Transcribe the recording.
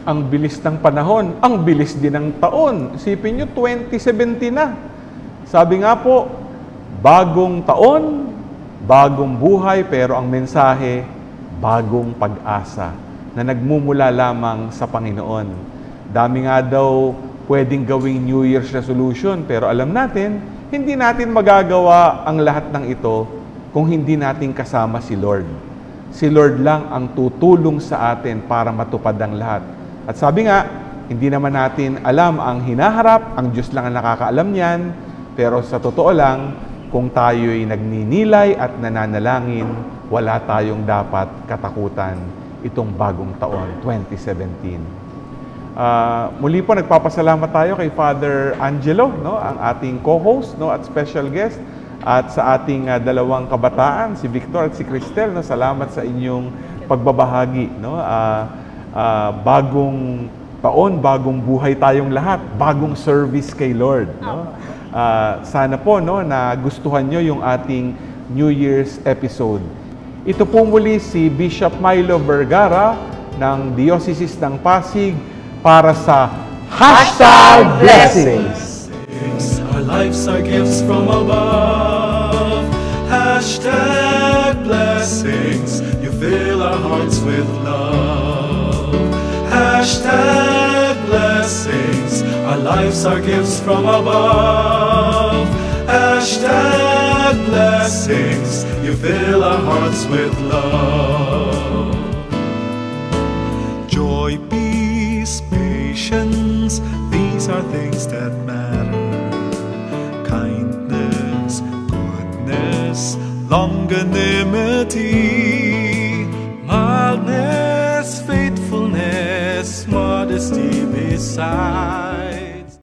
Ang bilis ng panahon, ang bilis din ng taon. Isipin nyo, 2017 na. Sabi nga po, bagong taon, bagong buhay, pero ang mensahe, bagong pag-asa na nagmumula lamang sa Panginoon. Dami nga daw pwedeng gawing New Year's resolution, pero alam natin, hindi natin magagawa ang lahat ng ito kung hindi natin kasama si Lord. Si Lord lang ang tutulong sa atin para matupad ang lahat. At sabi nga, hindi naman natin alam ang hinaharap, ang Diyos lang ang nakakaalam niyan, pero sa totoo lang, kung tayo'y nagninilay at nananalangin, wala tayong dapat katakutan itong bagong taon, 2017. Muli po, nagpapasalamat tayo kay Father Angelo, no, ang ating co-host, no, at special guest, at sa ating dalawang kabataan, si Victor at si Cristel. No, salamat sa inyong pagbabahagi. No? Bagong taon, bagong buhay tayong lahat, bagong service kay Lord. No? Sana po no, na gustuhan nyo yung ating New Year's episode. Ito po muli si Bishop Milo Vergara ng Diocese ng Pasig para sa #Blessings. Our lives are gifts from above. #blessings. You fill our hearts with love. #blessings. Our lives are gifts from above. #blessings. You fill our hearts with love. Joy, peace, patience, these are things that matter. Kindness, goodness, longanimity, mildness, faithfulness, modesty beside.